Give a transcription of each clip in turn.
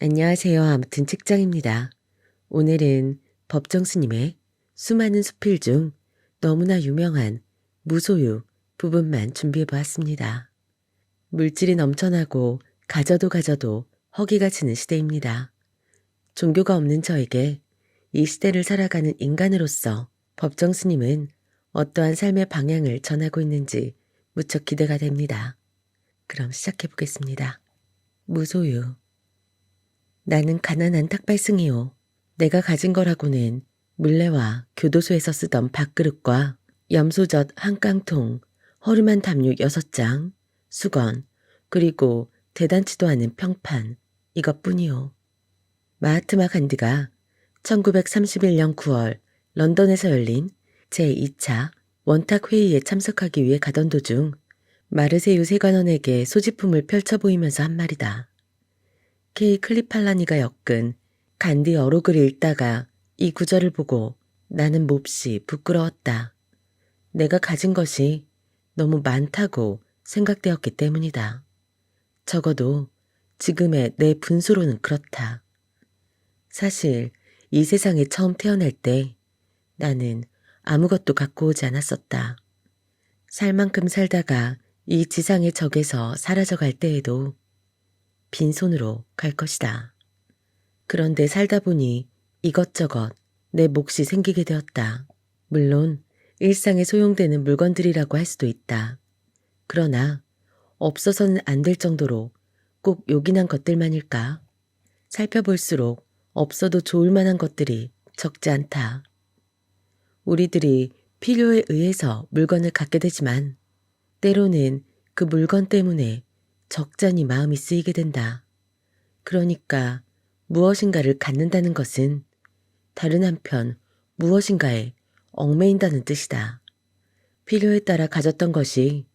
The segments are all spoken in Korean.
안녕하세요. 아무튼 책장입니다. 오늘은 법정 스님의 수많은 수필 중 너무나 유명한 무소유 부분만 준비해 보았습니다. 물질이 넘쳐나고 가져도 허기가 지는 시대입니다. 종교가 없는 저에게 이 시대를 살아가는 인간으로서 법정 스님은 어떠한 삶의 방향을 전하고 있는지 무척 기대가 됩니다. 그럼 시작해 보겠습니다. 무소유. 나는 가난한 탁발승이요. 내가 가진 거라고는 물레와 교도소에서 쓰던 밥그릇과 염소젓 한 깡통, 허름한 담요 6장, 수건, 그리고 대단치도 않은 평판, 이것뿐이요. 마하트마 간디가 1931년 9월 런던에서 열린 제2차 원탁회의에 참석하기 위해 가던 도중 마르세유 세관원에게 소지품을 펼쳐 보이면서 한 말이다. K. 클리팔라니가 엮은 간디 어록을 읽다가 이 구절을 보고 나는 몹시 부끄러웠다. 내가 가진 것이 너무 많다고 생각되었기 때문이다. 적어도 지금의 내 분수로는 그렇다. 사실 이 세상에 처음 태어날 때 나는 아무것도 갖고 오지 않았었다. 살 만큼 살다가 이 지상의 적에서 사라져 갈 때에도 빈손으로 갈 것이다. 그런데 살다 보니 이것저것 내 몫이 생기게 되었다. 물론 일상에 소용되는 물건들이라고 할 수도 있다. 그러나 없어서는 안 될 정도로 꼭 요긴한 것들만일까? 살펴볼수록 없어도 좋을 만한 것들이 적지 않다. 우리들이 필요에 의해서 물건을 갖게 되지만 때로는 그 물건 때문에 적잖이 마음이 쓰이게 된다. 그러니까 무엇인가를 갖는다는 것은 다른 한편 무엇인가에 얽매인다는 뜻이다. 필요에 따라 가졌던 것이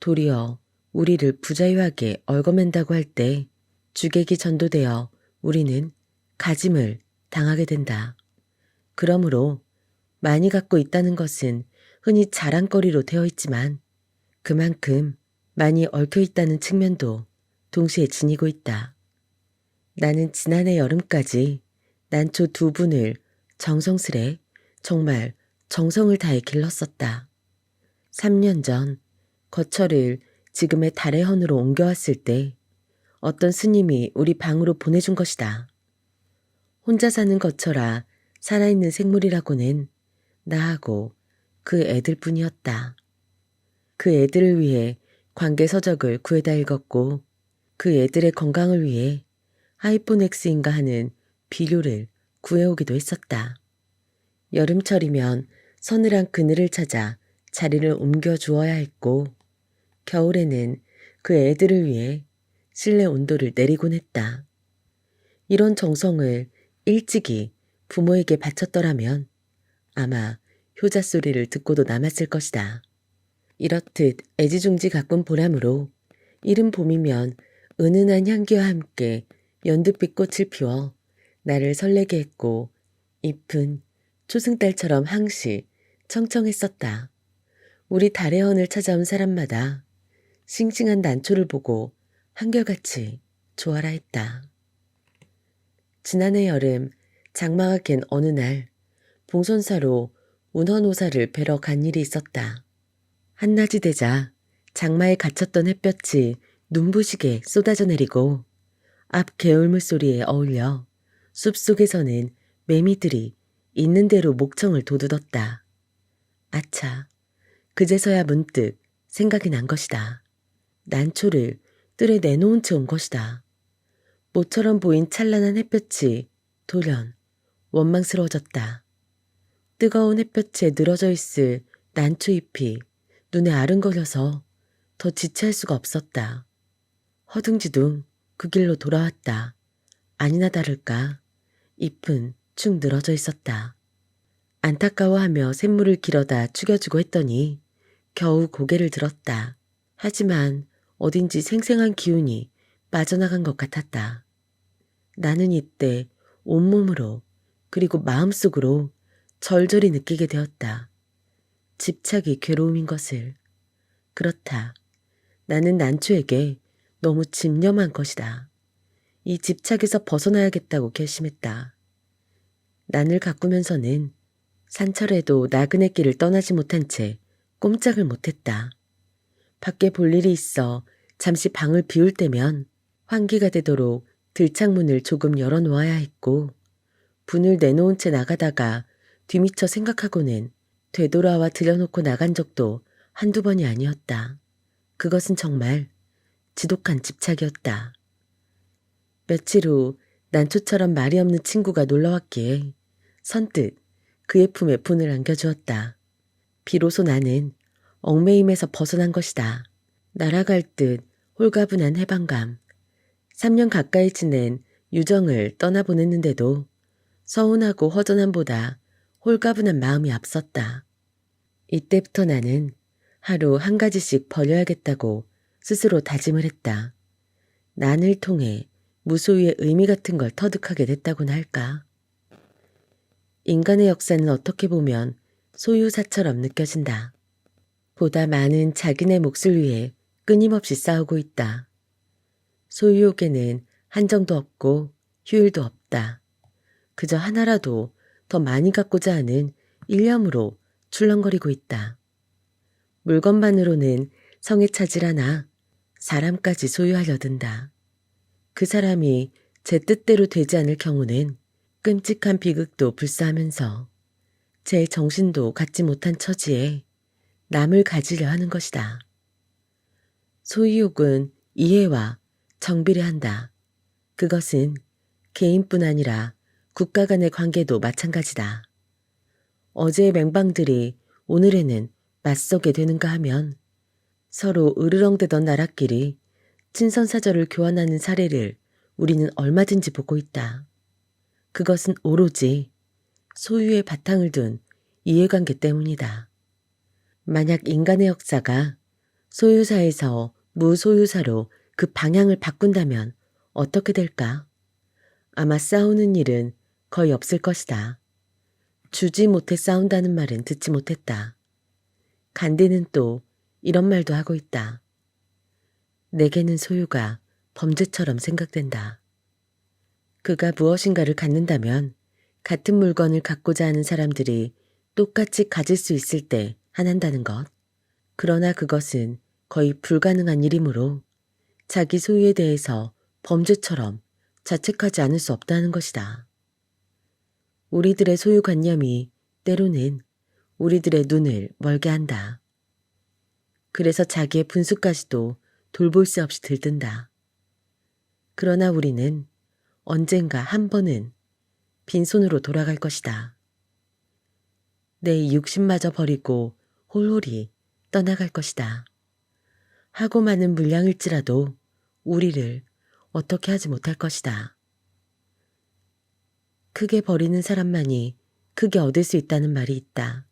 도리어 우리를 부자유하게 얽어맨다고 할 때 주객이 전도되어 우리는 가짐을 당하게 된다. 그러므로 많이 갖고 있다는 것은 흔히 자랑거리로 되어 있지만 그만큼 많이 얽혀 있다는 측면도 동시에 지니고 있다. 나는 지난해 여름까지 난초 2분을 정성스레 정말 정성을 다해 길렀었다. 3년 전 거처를 지금의 달의 헌으로 옮겨왔을 때 어떤 스님이 우리 방으로 보내준 것이다. 혼자 사는 거처라 살아있는 생물이라고는 나하고 그 애들뿐이었다. 그 애들을 위해 관계서적을 구해다 읽었고 그 애들의 건강을 위해 하이포넥스인가 하는 비료를 구해오기도 했었다. 여름철이면 서늘한 그늘을 찾아 자리를 옮겨 주어야 했고 겨울에는 그 애들을 위해 실내 온도를 내리곤 했다. 이런 정성을 일찍이 부모에게 바쳤더라면 아마 효자 소리를 듣고도 남았을 것이다. 이렇듯 애지중지 가꾼 보람으로 이른 봄이면 은은한 향기와 함께 연두빛 꽃을 피워 나를 설레게 했고 잎은 초승달처럼 항시 청청했었다. 우리 달의 헌을 찾아온 사람마다 싱싱한 난초를 보고 한결같이 좋아라 했다. 지난해 여름 장마가 갠 어느 날 봉선사로 운헌오사를 뵈러 간 일이 있었다. 한낮이 되자 장마에 갇혔던 햇볕이 눈부시게 쏟아져 내리고 앞 개울물 소리에 어울려 숲속에서는 매미들이 있는 대로 목청을 돋우었다. 아차, 그제서야 문득 생각이 난 것이다. 난초를 뜰에 내놓은 채 온 것이다. 모처럼 보인 찬란한 햇볕이 돌연 원망스러워졌다. 뜨거운 햇볕에 늘어져 있을 난초잎이 눈에 아른거려서 더 지체할 수가 없었다. 허둥지둥 그 길로 돌아왔다. 아니나 다를까 잎은 축 늘어져 있었다. 안타까워하며 샘물을 길어다 축여주고 했더니 겨우 고개를 들었다. 하지만 어딘지 생생한 기운이 빠져나간 것 같았다. 나는 이때 온몸으로 그리고 마음속으로 절절히 느끼게 되었다. 집착이 괴로움인 것을. 그렇다. 나는 난초에게 너무 집념한 것이다. 이 집착에서 벗어나야겠다고 결심했다. 난을 가꾸면서는 산철에도 나그네 길을 떠나지 못한 채 꼼짝을 못했다. 밖에 볼 일이 있어 잠시 방을 비울 때면 환기가 되도록 들창문을 조금 열어놓아야 했고, 분을 내놓은 채 나가다가 뒤미처 생각하고는 되돌아와 들여놓고 나간 적도 한두 번이 아니었다. 그것은 정말 지독한 집착이었다. 며칠 후 난초처럼 말이 없는 친구가 놀러왔기에 선뜻 그의 품에 분을 안겨주었다. 비로소 나는 얽매임에서 벗어난 것이다. 날아갈 듯 홀가분한 해방감. 3년 가까이 지낸 유정을 떠나보냈는데도 서운하고 허전함보다 홀가분한 마음이 앞섰다. 이때부터 나는 하루 한 가지씩 버려야겠다고 스스로 다짐을 했다. 난을 통해 무소유의 의미 같은 걸 터득하게 됐다고나 할까. 인간의 역사는 어떻게 보면 소유사처럼 느껴진다. 보다 많은 자기네 몫을 위해 끊임없이 싸우고 있다. 소유욕에는 한정도 없고 휴일도 없다. 그저 하나라도 더 많이 갖고자 하는 일념으로 출렁거리고 있다. 물건만으로는 성에 차질 않아 사람까지 소유하려 든다. 그 사람이 제 뜻대로 되지 않을 경우는 끔찍한 비극도 불사하면서 제 정신도 갖지 못한 처지에 남을 가지려 하는 것이다. 소유욕은 이해와 정비를 한다. 그것은 개인뿐 아니라 국가 간의 관계도 마찬가지다. 어제의 맹방들이 오늘에는 맞서게 되는가 하면 서로 으르렁대던 나라끼리 친선사절을 교환하는 사례를 우리는 얼마든지 보고 있다. 그것은 오로지 소유의 바탕을 둔 이해관계 때문이다. 만약 인간의 역사가 소유사에서 무소유사로 그 방향을 바꾼다면 어떻게 될까? 아마 싸우는 일은 거의 없을 것이다. 주지 못해 싸운다는 말은 듣지 못했다. 간디는 또 이런 말도 하고 있다. 내게는 소유가 범죄처럼 생각된다. 그가 무엇인가를 갖는다면 같은 물건을 갖고자 하는 사람들이 똑같이 가질 수 있을 때 한한다는 것. 그러나 그것은 거의 불가능한 일이므로 자기 소유에 대해서 범죄처럼 자책하지 않을 수 없다는 것이다. 우리들의 소유관념이 때로는 우리들의 눈을 멀게 한다. 그래서 자기의 분수까지도 돌볼 새 없이 들뜬다. 그러나 우리는 언젠가 한 번은 빈손으로 돌아갈 것이다. 내 육신마저 버리고 홀홀이 떠나갈 것이다. 하고 많은 물량일지라도 우리를 어떻게 하지 못할 것이다. 크게 버리는 사람만이 크게 얻을 수 있다는 말이 있다.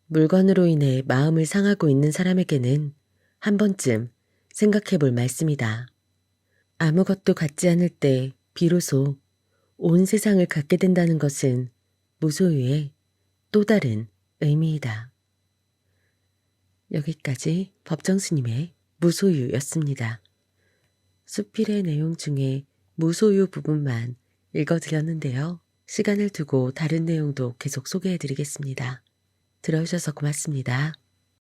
물건으로 인해 마음을 상하고 있는 사람에게는 한 번쯤 생각해 볼 말씀이다. 아무것도 갖지 않을 때 비로소 온 세상을 갖게 된다는 것은 무소유의 또 다른 의미이다. 여기까지 법정스님의 무소유였습니다. 수필의 내용 중에 무소유 부분만 읽어드렸는데요. 시간을 두고 다른 내용도 계속 소개해드리겠습니다. 들어주셔서 고맙습니다.